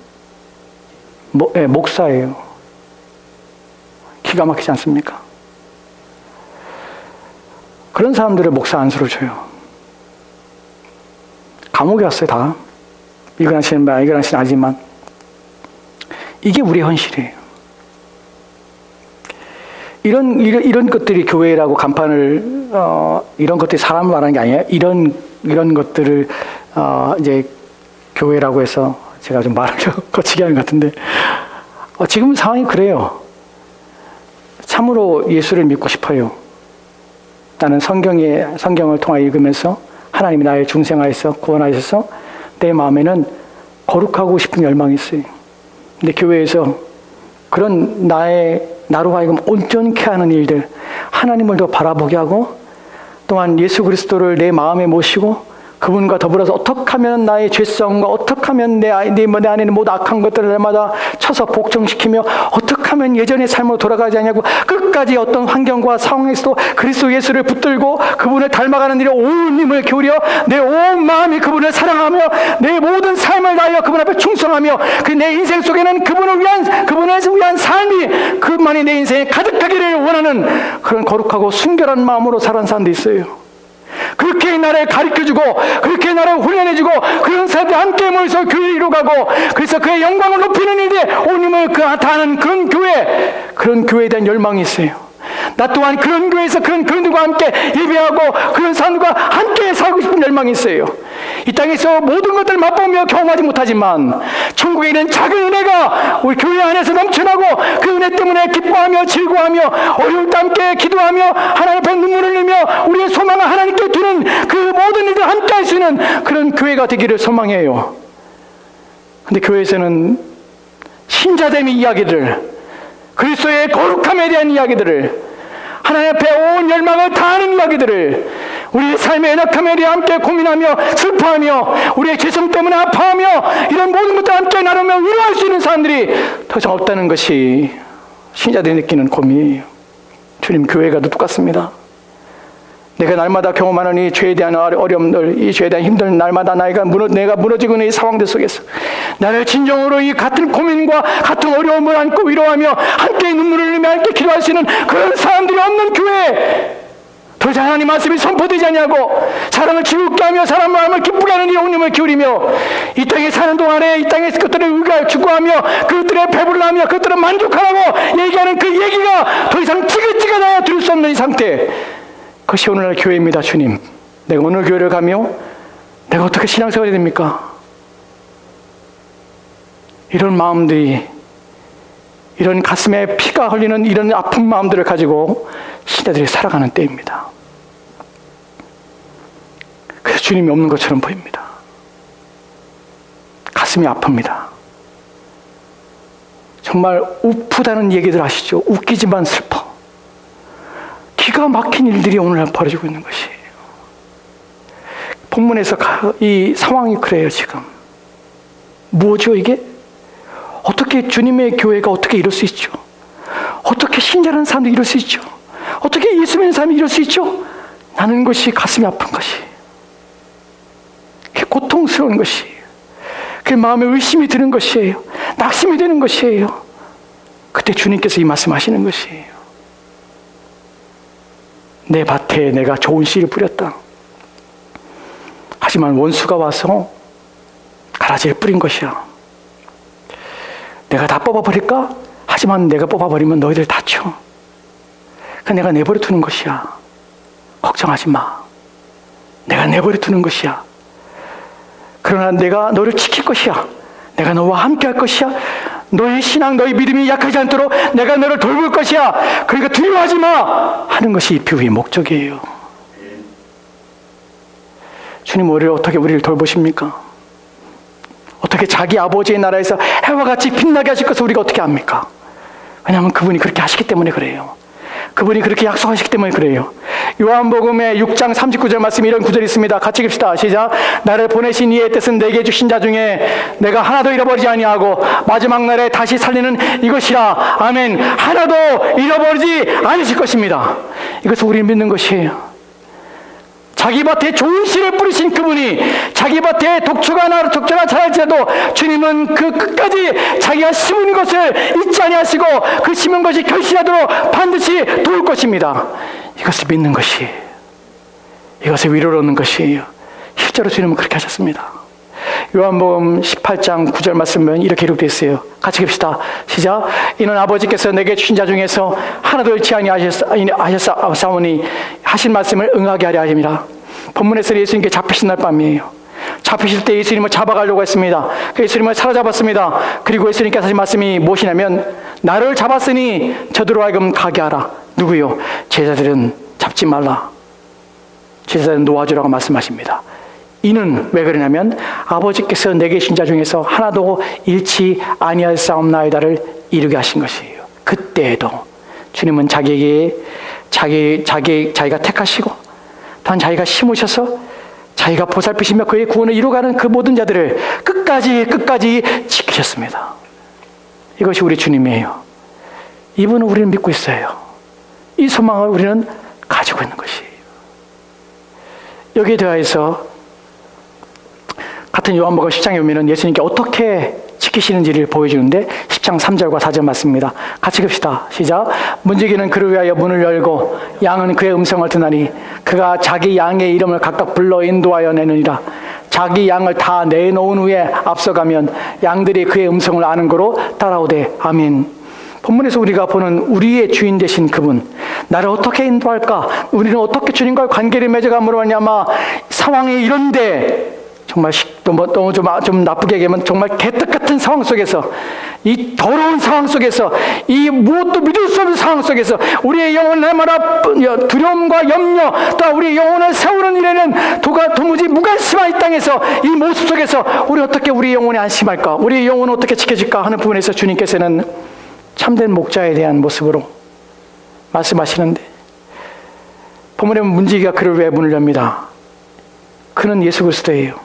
목사예요. 기가 막히지 않습니까? 그런 사람들을 목사 안수를 줘요. 감옥에 갔어요, 다. 이근한 씨는 아니지만. 이게 우리의 현실이에요. 이런 것들이 교회라고 간판을, 이런 것들이 사람을 말하는 게 아니에요. 이런 것들을, 이제 교회라고 해서 제가 좀 말을 거치게 하는 것 같은데, 지금 상황이 그래요. 참으로 예수를 믿고 싶어요. 나는 성경을 통해 읽으면서 하나님이 나의 중생하여서 구원하셔서 내 마음에는 거룩하고 싶은 열망이 있어요. 근데 교회에서 그런 나로 하여금 온전케 하는 일들, 하나님을 더 바라보게 하고 또한 예수 그리스도를 내 마음에 모시고 그분과 더불어서 어떻게 하면 나의 죄성과 어떻게 하면 내 안에 있는 모든 악한 것들을 날마다 쳐서 복종시키며 어떻게 하면 예전의 삶으로 돌아가지 않냐고 끝까지 어떤 환경과 상황에서도 그리스도 예수를 붙들고 그분을 닮아가는 일에 온 힘을 기울여 내 온 마음이 그분을 사랑하며 내 모든 삶을 다하여 그분 앞에 충성하며 그 내 인생 속에는 그분을 위한 삶이 그분만이 내 인생에 가득하기를 원하는 그런 거룩하고 순결한 마음으로 살아가는 사람도 있어요. 그렇게 나를 가르쳐주고 그렇게 나를 훈련해주고 그런 사람들이 함께 모여서 교회를 이루어가고 그래서 그의 영광을 높이는 일에 온 힘을 다하는 그런 교회에 대한 열망이 있어요. 나 또한 그런 교회에서 그런 교인들과 함께 예배하고 그런 사람들과 함께 살고 싶은 열망이 있어요. 이 땅에서 모든 것들을 맛보며 경험하지 못하지만 천국에 있는 작은 은혜가 우리 교회 안에서 넘쳐나고 그 은혜 때문에 기뻐하며 즐거워하며 어려울 때 함께 기도하며 하나님 앞에 눈물을 흘리며 우리의 소망을 하나님께 두는 그 모든 일들 함께 할 수 있는 그런 교회가 되기를 소망해요. 근데 교회에서는 신자됨의 이야기들, 그리스도의 거룩함에 대한 이야기들을, 하나님 앞에 온 열망을 다하는 이야기들을, 우리의 삶의 연약함에 대해 함께 고민하며 슬퍼하며 우리의 죄성 때문에 아파하며 이런 모든 것들 함께 나누며 위로할 수 있는 사람들이 더 이상 없다는 것이 신자들이 느끼는 고민이에요. 주님, 교회가 똑같습니다. 내가 날마다 경험하는 이 죄에 대한 어려움들, 이 죄에 대한 힘든 날마다 내가 무너지고 있는 이 상황들 속에서 나를 진정으로 이 같은 고민과 같은 어려움을 안고 위로하며 함께 눈물을 흘리며 함께 기도할 수 있는 그런 사람들이 없는 교회, 더 이상 하나님 말씀이 선포되지 않냐고 사람을 즐겁게 하며 사람 마음을 기쁘게 하는 이 영님을 기울이며 이 땅에 사는 동안에 이 땅의 것들을 추구하며 그것들에 배불러하며 그것들을 만족하라고 얘기하는 그 얘기가 더 이상 지긋지긋하여 들을 수 없는 이 상태, 그것이 오늘날 교회입니다. 주님, 내가 오늘 교회를 가며 내가 어떻게 신앙생활이 됩니까? 이런 마음들이, 이런 가슴에 피가 흘리는 이런 아픈 마음들을 가지고 신자들이 살아가는 때입니다. 그래서 주님이 없는 것처럼 보입니다. 가슴이 아픕니다. 정말 우프다는 얘기들 아시죠? 웃기지만 슬퍼. 기가 막힌 일들이 오늘날 벌어지고 있는 것이에요. 본문에서 이 상황이 그래요. 지금 뭐죠 이게? 어떻게 주님의 교회가 어떻게 이럴 수 있죠? 어떻게 신자라는 사람들이 이럴 수 있죠? 어떻게 예수 믿는 사람이 이럴 수 있죠? 나는 것이 가슴이 아픈 것이, 그게 고통스러운 것이에요. 그게 마음에 의심이 드는 것이에요. 낙심이 되는 것이에요. 그때 주님께서 이 말씀하시는 것이에요. 내 밭에 내가 좋은 씨를 뿌렸다. 하지만 원수가 와서 가라지를 뿌린 것이야. 내가 다 뽑아버릴까? 하지만 내가 뽑아버리면 너희들 다쳐. 그러니까 내가 내버려 두는 것이야. 걱정하지 마. 내가 내버려 두는 것이야. 그러나 내가 너를 지킬 것이야. 내가 너와 함께 할 것이야. 너의 신앙, 너의 믿음이 약하지 않도록 내가 너를 돌볼 것이야. 그러니까 두려워하지 마 하는 것이 이 비유의 목적이에요. 주님, 우리를 어떻게 우리를 돌보십니까? 어떻게 자기 아버지의 나라에서 해와 같이 빛나게 하실 것을 우리가 어떻게 압니까? 왜냐하면 그분이 그렇게 하시기 때문에 그래요. 그분이 그렇게 약속하시기 때문에 그래요. 요한복음의 6장 39절 말씀에 이런 구절이 있습니다. 같이 읽읍시다. 시작. 나를 보내신 이의 뜻은 내게 주신 자 중에 내가 하나도 잃어버리지 아니하고 마지막 날에 다시 살리는 이것이라. 아멘. 하나도 잃어버리지 않으실 것입니다. 이것을 우리 믿는 것이에요. 자기 밭에 좋은 씨를 뿌리신 그분이 자기 밭에 독초가 자랄지라도 주님은 그 끝까지 자기가 심은 것을 잊지 아니하시고 그 심은 것이 결실하도록 반드시 도울 것입니다. 이것을 믿는 것이, 이것을 위로로 얻는 것이에요. 실제로 주님은 그렇게 하셨습니다. 요한복음 18장 9절 말씀은 이렇게 기록되어 있어요. 같이 읽읍시다. 시작. 이는 아버지께서 내게 주신 자 중에서 하나도 잃지 아니하셨사오니 하신 말씀을 응하게 하려 함이라. 본문에서 예수님께 잡히신 날 밤이에요. 잡히실 때 예수님을 잡아가려고 했습니다. 예수님을 사로잡았습니다. 그리고 예수님께서 하신 말씀이 무엇이냐면 나를 잡았으니 저들로 하여금 가게 하라. 누구요? 제자들은 잡지 말라. 제자들은 놓아주라고 말씀하십니다. 이는 왜 그러냐면 아버지께서 내게 주신 자 중에서 하나도 잃지 아니하였사옵나이다를 이루게 하신 것이에요. 그때에도 주님은 자기가 택하시고 또한 자기가 심으셔서 자기가 보살피시며 그의 구원을 이루어가는 그 모든 자들을 끝까지 지키셨습니다. 이것이 우리 주님이에요. 이분은 우리는 믿고 있어요. 이 소망을 우리는 가지고 있는 것이에요. 여기에 대하여서 같은 요한복음 10장에 보면 예수님께 어떻게 지키시는지를 보여주는데 10장 3절과 4절 맞습니다. 같이 읽읍시다. 시작. 문지기는 그를 위하여 문을 열고 양은 그의 음성을 듣나니 그가 자기 양의 이름을 각각 불러 인도하여 내느니라. 자기 양을 다 내놓은 후에 앞서가면 양들이 그의 음성을 아는 거로 따라오되. 아멘. 본문에서 우리가 보는 우리의 주인 되신 그분, 나를 어떻게 인도할까? 우리는 어떻게 주님과의 관계를 맺어감으로 말미암아 상황이 이런데 정말 너무 좀 나쁘게 얘기하면 정말 개떡 같은 상황 속에서, 이 더러운 상황 속에서, 이 무엇도 믿을 수 없는 상황 속에서 우리의 영혼을 날마다 두려움과 염려, 또 우리의 영혼을 세우는 일에는 도무지 무관심한 이 땅에서, 이 모습 속에서 우리 어떻게 우리 영혼이 안심할까, 우리의 영혼을 어떻게 지켜질까 하는 부분에서 주님께서는 참된 목자에 대한 모습으로 말씀하시는데, 본문에 문지기가 그를 왜 문을 엽니다. 그는 예수 그리스도예요.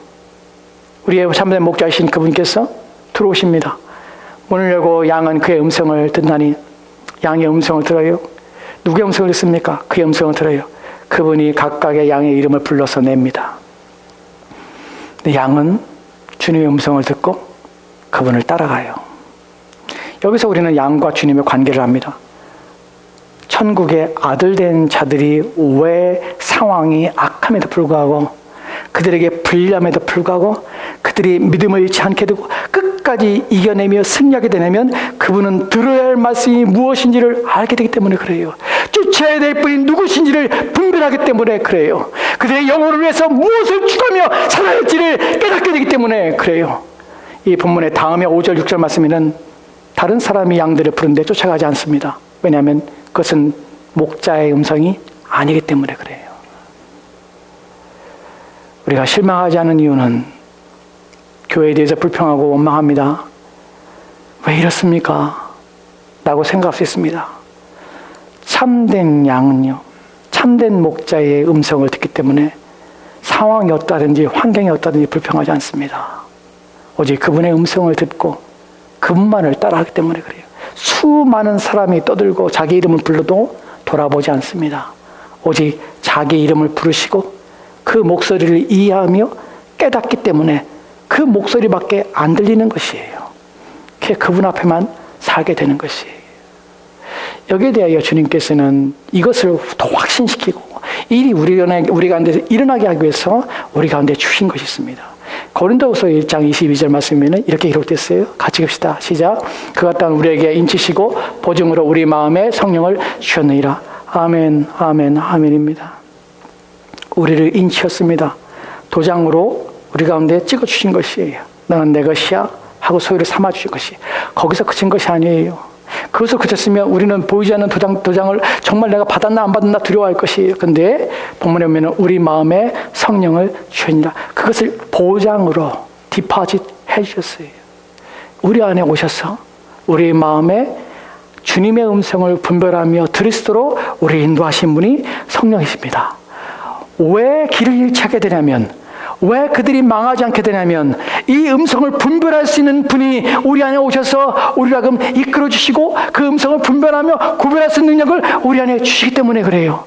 우리의 참된 목자이신 그분께서 들어오십니다. 문을 열고 양은 그의 음성을 듣나니, 양의 음성을 들어요. 누구의 음성을 듣습니까? 그의 음성을 들어요. 그분이 각각의 양의 이름을 불러서 냅니다. 근데 양은 주님의 음성을 듣고 그분을 따라가요. 여기서 우리는 양과 주님의 관계를 합니다. 천국의 아들 된 자들이 왜 상황이 악함에도 불구하고, 그들에게 불리함에도 불구하고 그들이 믿음을 잃지 않게 되고 끝까지 이겨내며 승리하게 되냐면, 그분은 들어야 할 말씀이 무엇인지를 알게 되기 때문에 그래요. 쫓아야 될 분이 누구신지를 분별하기 때문에 그래요. 그들의 영혼을 위해서 무엇을 죽으며 살아야 할지를 깨닫게 되기 때문에 그래요. 이 본문의 다음에 5절 6절 말씀에는 다른 사람이 양들을 부르는데 쫓아가지 않습니다. 왜냐하면 그것은 목자의 음성이 아니기 때문에 그래요. 우리가 실망하지 않는 이유는 교회에 대해서 불평하고 원망합니다. 왜 이렇습니까? 라고 생각할 수 있습니다. 참된 양은요, 참된 목자의 음성을 듣기 때문에 상황이 어떠하든지 환경이 어떠하든지 불평하지 않습니다. 오직 그분의 음성을 듣고 그분만을 따라하기 때문에 그래요. 수많은 사람이 떠들고 자기 이름을 불러도 돌아보지 않습니다. 오직 자기 이름을 부르시고 그 목소리를 이해하며 깨닫기 때문에 그 목소리밖에 안 들리는 것이에요. 그분 앞에만 살게 되는 것이에요. 여기에 대하여 주님께서는 이것을 더 확신시키고 일이 우리 가운데 일어나게 하기 위해서 우리 가운데 주신 것이 있습니다. 고린도후서 1장 22절 말씀에는 이렇게 기록됐어요. 같이 봅시다. 시작. 그가 또한 우리에게 인치시고 보증으로 우리 마음에 성령을 주셨느니라. 아멘, 아멘, 아멘입니다. 우리를 인치셨습니다. 도장으로 우리 가운데 찍어주신 것이에요. 너는 내 것이야 하고 소유를 삼아주신 것이. 거기서 그친 것이 아니에요. 그것을 그쳤으면 우리는 보이지 않는 도장을 정말 내가 받았나 안 받았나 두려워할 것이에요. 근데 본문에 보면 우리 마음에 성령을 주셨느니라. 그것을 보장으로 디파짓 해주셨어요. 우리 안에 오셔서 우리 마음에 주님의 음성을 분별하며 그리스도로 우리 인도하신 분이 성령이십니다. 왜 길을 잃지 않게 되냐면, 왜 그들이 망하지 않게 되냐면, 이 음성을 분별할 수 있는 분이 우리 안에 오셔서 우리를 하여금 이끌어 주시고 그 음성을 분별하며 구별할 수 있는 능력을 우리 안에 주시기 때문에 그래요.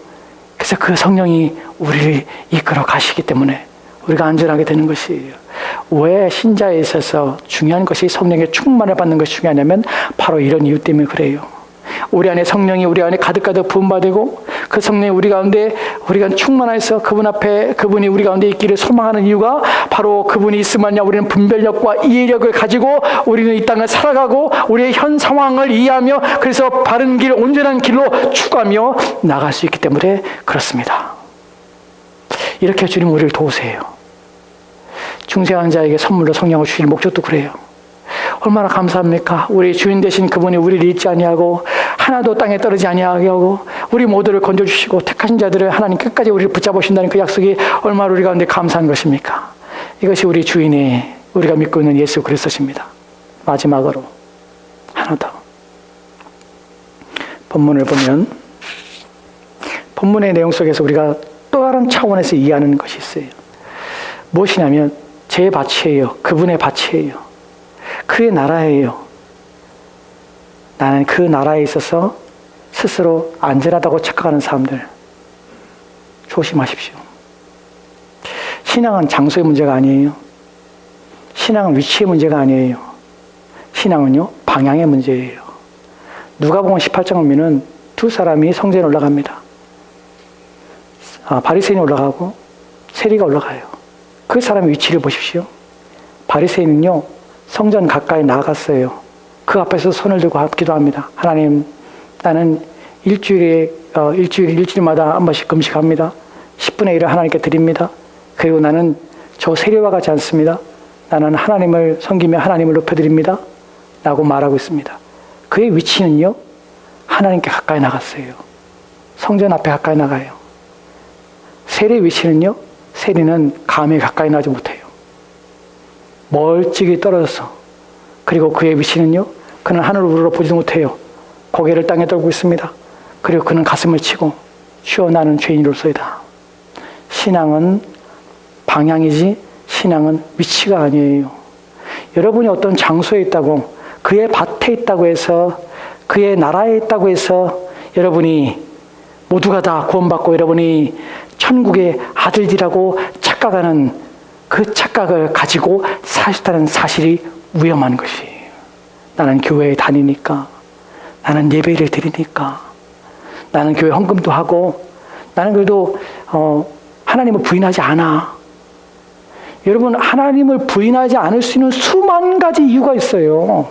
그래서 그 성령이 우리를 이끌어 가시기 때문에 우리가 안전하게 되는 것이에요. 왜 신자에 있어서 중요한 것이 성령의 충만을 받는 것이 중요하냐면 바로 이런 이유 때문에 그래요. 우리 안에 성령이 우리 안에 가득가득 부음받고 그 성령이 우리 가운데 우리가 충만해서 그분 앞에 그분이 우리 가운데 있기를 소망하는 이유가 바로 그분이 있으면야 우리는 분별력과 이해력을 가지고 우리는 이 땅을 살아가고 우리의 현 상황을 이해하며 그래서 바른 길, 온전한 길로 추구하며 나갈 수 있기 때문에 그렇습니다. 이렇게 주님 우리를 도우세요. 중생한 자에게 선물로 성령을 주실 목적도 그래요. 얼마나 감사합니까? 우리 주인 되신 그분이 우리를 잊지 아니하고 하나도 땅에 떨어지지 아니하게 하고 우리 모두를 건져주시고 택하신 자들을 하나님 끝까지 우리를 붙잡으신다는 그 약속이 얼마나 우리 가운데 감사한 것입니까? 이것이 우리 주인의 우리가 믿고 있는 예수 그리스도십니다. 마지막으로 하나 더. 본문을 보면 본문의 내용 속에서 우리가 또 다른 차원에서 이해하는 것이 있어요. 무엇이냐면 제 밭이에요. 그분의 밭이에요. 그의 나라예요. 나는 그 나라에 있어서 스스로 안전하다고 착각하는 사람들 조심하십시오. 신앙은 장소의 문제가 아니에요. 신앙은 위치의 문제가 아니에요. 신앙은요 방향의 문제예요. 누가복음 18장 보면은 두 사람이 성전에 올라갑니다. 바리새인이 올라가고 세리가 올라가요. 그 사람의 위치를 보십시오. 바리새인은요 성전 가까이 나아갔어요. 그 앞에서 손을 들고 기도합니다. 하나님, 나는 일주일마다 한 번씩 금식합니다. 10분의 1을 하나님께 드립니다. 그리고 나는 저 세리와 같지 않습니다. 나는 하나님을 섬기며 하나님을 높여드립니다. 라고 말하고 있습니다. 그의 위치는요, 하나님께 가까이 나갔어요. 성전 앞에 가까이 나가요. 세리의 위치는요, 세리는 감히 가까이 나지 못해요. 멀찍이 떨어져서. 그리고 그의 위치는요, 그는 하늘을 우러러보지도 못해요. 고개를 땅에 떨고 있습니다. 그리고 그는 가슴을 치고 주여 나는 죄인으로서이다. 신앙은 방향이지 신앙은 위치가 아니에요. 여러분이 어떤 장소에 있다고, 그의 밭에 있다고 해서, 그의 나라에 있다고 해서 여러분이 모두가 다 구원받고 여러분이 천국의 아들이라고 착각하는 그 착각을 가지고 사실다는 사실이 위험한 것이에요. 나는 교회에 다니니까, 나는 예배를 드리니까, 나는 교회 헌금도 하고, 나는 그래도 하나님을 부인하지 않아. 여러분, 하나님을 부인하지 않을 수 있는 수만 가지 이유가 있어요.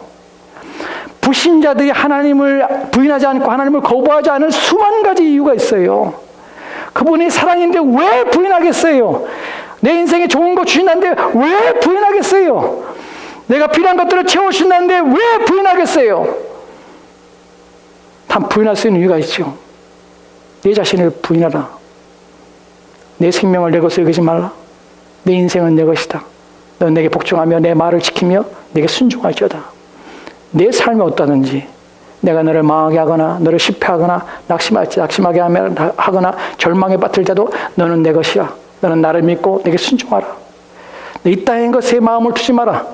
불신자들이 하나님을 부인하지 않고 하나님을 거부하지 않을 수만 가지 이유가 있어요. 그분이 사랑인데 왜 부인하겠어요? 내 인생에 좋은 거 주신다는데 왜 부인하겠어요? 내가 필요한 것들을 채워주신다는데 왜 부인하겠어요? 다 부인할 수 있는 이유가 있죠. 내 자신을 부인하라. 내 생명을 내 것으로 여기지 말라. 내 인생은 내 것이다. 넌 내게 복종하며 내 말을 지키며 내게 순종할지어다. 내 삶이 어떠든지 내가 너를 망하게 하거나 너를 실패하거나 낙심하게 하거나 절망에 빠뜨릴 때도 너는 내 것이야. 너는 나를 믿고 내게 순종하라. 이 땅의 것에 마음을 두지 마라.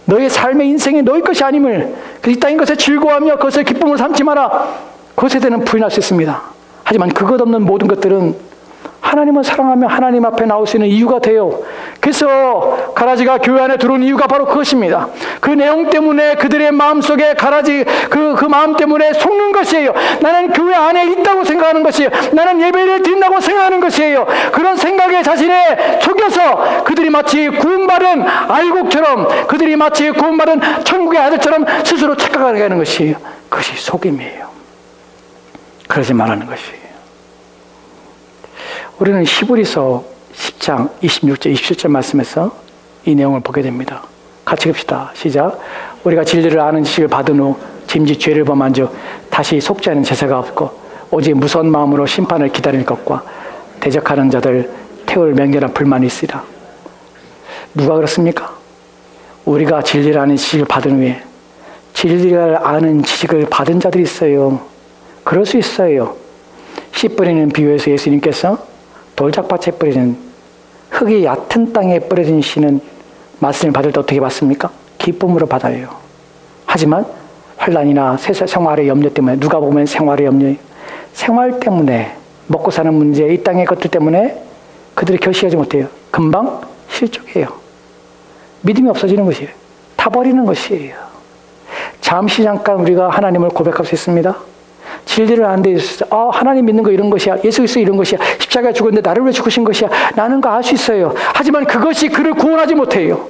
너의 삶의 인생이 너의 것이 아님을, 이 땅의 것에 즐거워하며 그것을 기쁨을 삼지 마라. 그것에 대해서는 부인할 수 있습니다. 하지만 그것 없는 모든 것들은 하나님을 사랑하며 하나님 앞에 나올 수 있는 이유가 돼요. 그래서 가라지가 교회 안에 들어온 이유가 바로 그것입니다. 그 내용 때문에 그들의 마음속에 가라지 그 마음 때문에 속는 것이에요. 나는 교회 안에 있다고 생각하는 것이에요. 나는 예배를 드린다고 생각하는 것이에요. 그런 생각에 자신에 속여서 그들이 마치 구원받은 알곡처럼, 그들이 마치 구원받은 천국의 아들처럼 스스로 착각하게 하는 것이에요. 그것이 속임이에요. 그러지 말라는 것이에요. 우리는 히브리서 10장 26절 27절 말씀에서 이 내용을 보게 됩니다. 같이 봅시다. 시작. 우리가 진리를 아는 지식을 받은 후 짐짓 죄를 범한 즉 다시 속지 않은 제사가 없고 오직 무서운 마음으로 심판을 기다릴 것과 대적하는 자들 태울 맹렬한 불만이 있으리라. 누가 그렇습니까? 우리가 진리를 아는 지식을 받은 후에, 진리를 아는 지식을 받은 자들이 있어요. 그럴 수 있어요. 씨 뿌리는 비유에서 예수님께서 돌짝밭에 뿌려진, 흙이 얕은 땅에 뿌려진 씨는 말씀을 받을 때 어떻게 받습니까? 기쁨으로 받아요. 하지만 환난이나 생활의 염려 때문에, 누가 보면 생활의 염려, 생활 때문에, 먹고 사는 문제, 이 땅의 것들 때문에 그들이 결실하지 못해요. 금방 실족해요. 믿음이 없어지는 것이에요. 타버리는 것이에요. 잠시 잠깐 우리가 하나님을 고백할 수 있습니다. 진리를 아는 데 있어서 하나님 믿는 거 이런 것이야. 예수 그리스도 이런 것이야. 십자가에 죽었는데 나를 왜 죽으신 것이야. 나는 거 알 수 있어요. 하지만 그것이 그를 구원하지 못해요.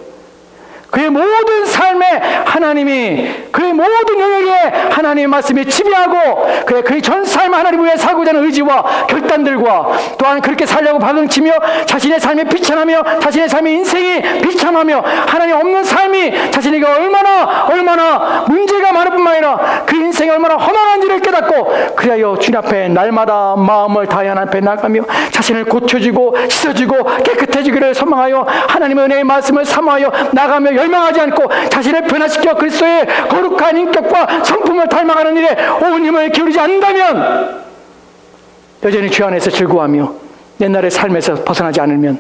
그의 모든 삶에 하나님이, 그의 모든 영역에 하나님의 말씀이 지배하고 그의 전 삶을 하나님을 위해 살고자 하는 의지와 결단들과 또한 그렇게 살려고 발등치며 자신의 삶이 비천하며 자신의 삶의 인생이 비천하며 하나님 없는 삶이 자신에게 얼마나 문제가 많을 뿐만 아니라 그 인생이 얼마나 허망한지를 깨닫고 그리하여 주님 앞에 날마다 마음을 다해 하나님 앞에 나가며 자신을 고쳐주고 씻어주고 깨끗해지기를 소망하여 하나님의 은혜의 말씀을 사모하여 나가며 멸망하지 않고 자신을 변화시켜 그리스도의 거룩한 인격과 성품을 닮아가는 일에 온 힘을 기울이지 않는다면, 여전히 죄 안에서 즐거워하며 옛날의 삶에서 벗어나지 않으면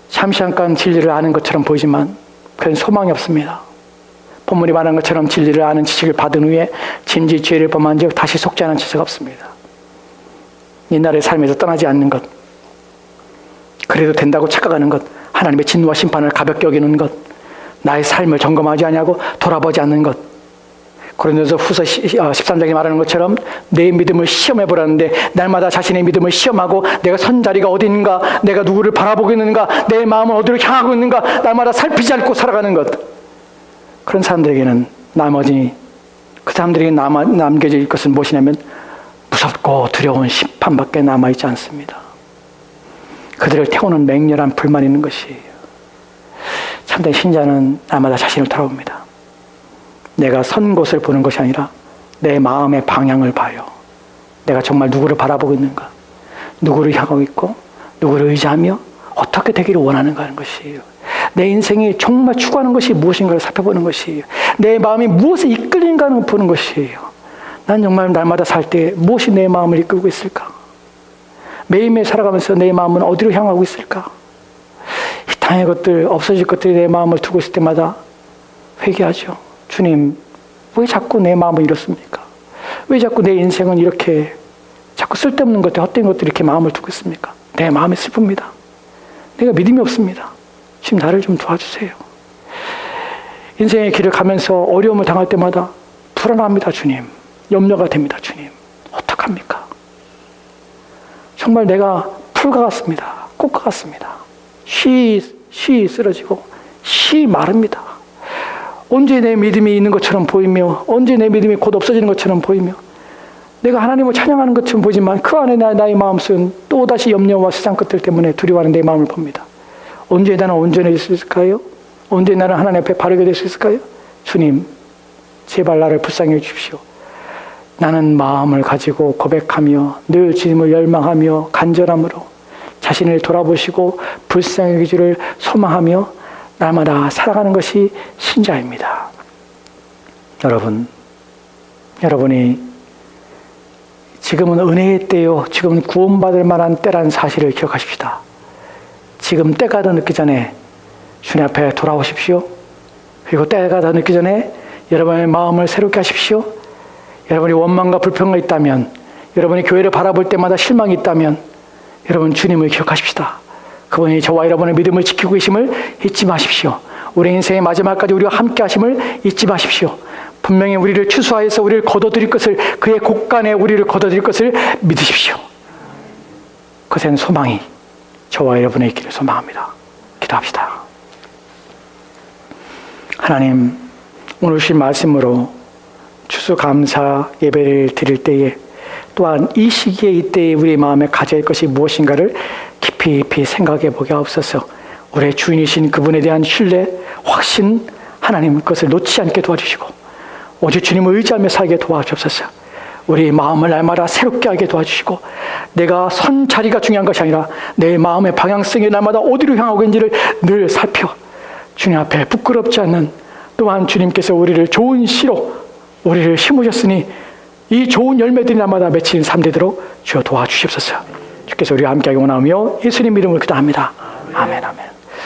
잠시 잠깐 진리를 아는 것처럼 보이지만 그건 소망이 없습니다. 본문이 말한 것처럼 진리를 아는 지식을 받은 후에 짐짓 죄를 범한 즉 다시 속지 않은 지식 없습니다. 옛날의 삶에서 떠나지 않는 것, 그래도 된다고 착각하는 것, 하나님의 진노와 심판을 가볍게 여기는 것, 나의 삶을 점검하지 않냐고 돌아보지 않는 것. 고린도서 후서 13장에 말하는 것처럼 내 믿음을 시험해보라는데 날마다 자신의 믿음을 시험하고 내가 선 자리가 어디 있는가, 내가 누구를 바라보고 있는가, 내 마음은 어디로 향하고 있는가 날마다 살피지 않고 살아가는 것. 그런 사람들에게는 그 사람들에게 남겨질 것은 무엇이냐면 무섭고 두려운 심판밖에 남아있지 않습니다. 그들을 태우는 맹렬한 불만이 있는 것이에요. 참된 신자는 날마다 자신을 돌아봅니다. 내가 선 곳을 보는 것이 아니라 내 마음의 방향을 봐요. 내가 정말 누구를 바라보고 있는가? 누구를 향하고 있고 누구를 의지하며 어떻게 되기를 원하는가 하는 것이에요. 내 인생이 정말 추구하는 것이 무엇인가를 살펴보는 것이에요. 내 마음이 무엇에 이끌리는가를 보는 것이에요. 난 정말 날마다 살 때 무엇이 내 마음을 이끌고 있을까? 매일매일 살아가면서 내 마음은 어디로 향하고 있을까? 이 땅의 것들, 없어질 것들이 내 마음을 두고 있을 때마다 회개하죠. 주님, 왜 자꾸 내 마음을 이렇습니까? 왜 자꾸 내 인생은 이렇게 자꾸 쓸데없는 것들, 헛된 것들이 이렇게 마음을 두고 있습니까? 내 마음이 슬픕니다. 내가 믿음이 없습니다. 지금 나를 좀 도와주세요. 인생의 길을 가면서 어려움을 당할 때마다 불안합니다, 주님. 염려가 됩니다, 주님. 어떡합니까? 정말 내가 풀과 같습니다. 꽃과 같습니다. 쉬 쓰러지고 쉬 마릅니다. 언제 내 믿음이 있는 것처럼 보이며 언제 내 믿음이 곧 없어지는 것처럼 보이며 내가 하나님을 찬양하는 것처럼 보이지만 그 안에 나의 마음속은 또다시 염려와 세상 것들 때문에 두려워하는 내 마음을 봅니다. 언제 나는 온전해질 수 있을까요? 언제 나는 하나님 앞에 바르게 될 수 있을까요? 주님, 제발 나를 불쌍히 해주십시오. 나는 마음을 가지고 고백하며 늘 주님을 열망하며 간절함으로 자신을 돌아보시고 불쌍히 해주기를 소망하며 날마다 살아가는 것이 신자입니다. 여러분이 지금은 은혜의 때요, 지금은 구원받을 만한 때라는 사실을 기억하십시다. 지금 때가 더 늦기 전에 주님 앞에 돌아오십시오. 그리고 때가 더 늦기 전에 여러분의 마음을 새롭게 하십시오. 여러분이 원망과 불평이 있다면, 여러분이 교회를 바라볼 때마다 실망이 있다면 여러분 주님을 기억하십시다. 그분이 저와 여러분의 믿음을 지키고 계심을 잊지 마십시오. 우리 인생의 마지막까지 우리와 함께 하심을 잊지 마십시오. 분명히 우리를 추수하여서 우리를 거둬들일 것을, 그의 곳간에 우리를 거둬들일 것을 믿으십시오. 그것엔 소망이 저와 여러분의 있기를 소망합니다. 기도합시다. 하나님, 오늘 주신 말씀으로 추수감사 예배를 드릴 때에 또한 이 시기에 이때에 우리 마음에 가져야 할 것이 무엇인가를 깊이 생각해 보게 하옵소서. 우리의 주인이신 그분에 대한 신뢰, 확신, 하나님 그것을 놓지 않게 도와주시고 오직 주님을 의지하며 살게 도와주옵소서. 우리 마음을 날마다 새롭게 하게 도와주시고 내가 선 자리가 중요한 것이 아니라 내 마음의 방향성이 날마다 어디로 향하고 있는지를 늘 살펴 주님 앞에 부끄럽지 않는, 또한 주님께서 우리를 좋은 씨로 우리를 심으셨으니 이 좋은 열매들이 날마다 맺히는 삶 되도록 주여 도와주시옵소서. 주께서 우리와 함께하기 원하며 예수님 이름으로 기도합니다. 아멘.